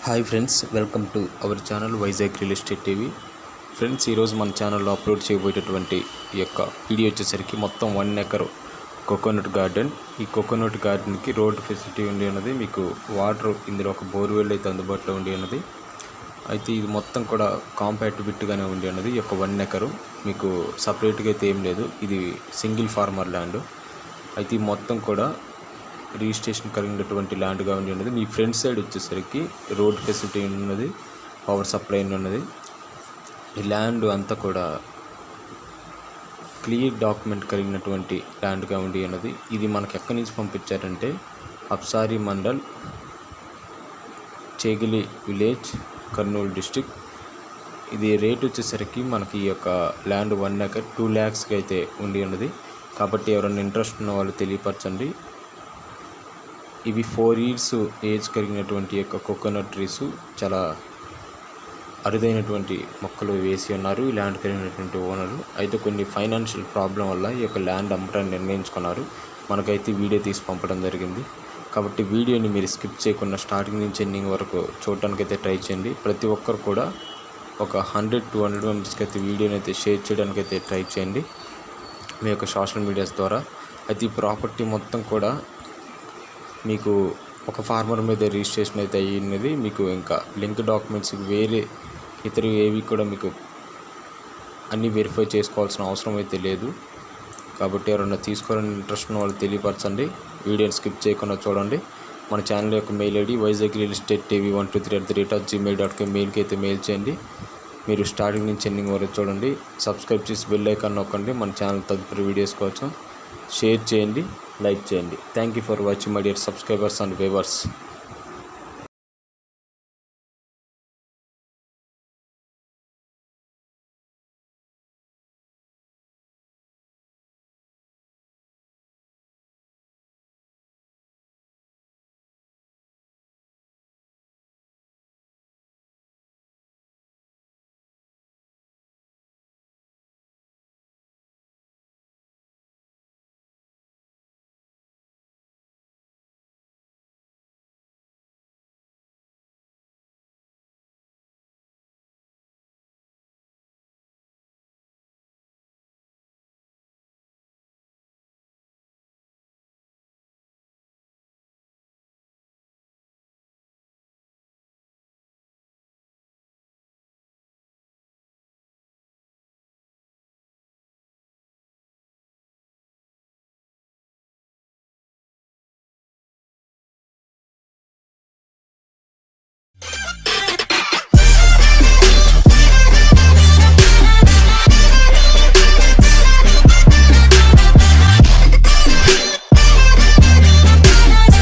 Hi friends, welcome to our channel Vizag real estate TV. Friends, ఈరోజు మన ఛానల్లో upload చేయబోయేటటువంటి ఈ యొక్క వీడియో వచ్చేసరికి మొత్తం 1 ఎకర్ కోకోనట్ గార్డెన్. ఈ కోకోనట్ గార్డెన్కి రోడ్ ఫెసిలిటీ ఉండి ఉన్నది. మీకు వాటర్ ఇందులో ఒక బోర్వెల్ అయితే అందుబాటులో ఉండి ఉన్నది. అయితే ఇది మొత్తం కూడా కాంపాక్టిబిట్గానే ఉండి ఉన్నది. ఈ యొక్క 1 ఎకరు మీకు సపరేట్గా అయితే ఏం లేదు. ఇది సింగిల్ ఫార్మర్ ల్యాండ్. అయితే ఈ మొత్తం కూడా రిజిస్ట్రేషన్ కలిగినటువంటి ల్యాండ్గా ఉండి ఉన్నది. మీ ఫ్రంట్ సైడ్ వచ్చేసరికి రోడ్ ఫెసిలిటీ ఉన్నది, పవర్ సప్లై ఉన్నది. ఈ ల్యాండ్ అంతా కూడా క్లియర్ డాక్యుమెంట్ కలిగినటువంటి ల్యాండ్గా ఉండి ఉన్నది. ఇది మనకు ఎక్కడి నుంచి పంపించారంటే అప్సారి మండల్, చేగిలి విలేజ్, కర్నూలు డిస్టిక్. ఇది రేట్ వచ్చేసరికి మనకి ఈ యొక్క ల్యాండ్ 1 ఎకర్ 2 lakhsకి అయితే ఉండి ఉన్నది. కాబట్టి ఎవరైనా ఇంట్రెస్ట్ ఉన్న వాళ్ళు తెలియపరచండి. ఇవి 4 years ఏజ్ కలిగినటువంటి యొక్క కోకోనట్ ట్రీస్, చాలా అరుదైనటువంటి మొక్కలు వేసి ఉన్నారు ఈ ల్యాండ్ కలిగినటువంటి ఓనరు. అయితే కొన్ని ఫైనాన్షియల్ ప్రాబ్లం వల్ల ఈ యొక్క ల్యాండ్ అమ్మటాన్ని నిర్ణయించుకున్నారు. మనకైతే వీడియో తీసి పంపడం జరిగింది. కాబట్టి వీడియోని మీరు స్కిప్ చేయకుండా స్టార్టింగ్ నుంచి ఎండింగ్ వరకు చూడటానికైతే ట్రై చేయండి. ప్రతి ఒక్కరు కూడా ఒక 100 to 200 మెంబర్స్కి అయితే వీడియోని అయితే షేర్ చేయడానికైతే ట్రై చేయండి మీ యొక్క సోషల్ మీడియాస్ ద్వారా. అయితే ఈ ప్రాపర్టీ మొత్తం కూడా మీకు ఒక ఫార్మర్ మీద రిజిస్ట్రేషన్ అయితే అయ్యినది. మీకు ఇంకా లింక్ డాక్యుమెంట్స్ వేరే ఇతర ఏవి కూడా మీకు అన్నీ వెరిఫై చేసుకోవాల్సిన అవసరం అయితే లేదు. కాబట్టి ఎవరైనా తీసుకోవాలని ఇంట్రెస్ట్ ఉన్న వాళ్ళు తెలియపరచండి. వీడియోని స్కిప్ చేయకుండా చూడండి. మన ఛానల్ యొక్క mail ID Vizag real estate TV 123@gmail.com మెయిల్కి అయితే మెయిల్ చేయండి. మీరు స్టార్టింగ్ నుంచి ఎండింగ్ వరకు చూడండి. సబ్స్క్రైబ్ చేసి బెల్ ఐకాన్ నొక్కండి. మన ఛానల్ తదుపరి వీడియోస్ కోసం షేర్ చేయండి, లైక్ చేయండి. Thank you for watching my dear subscribers and viewers.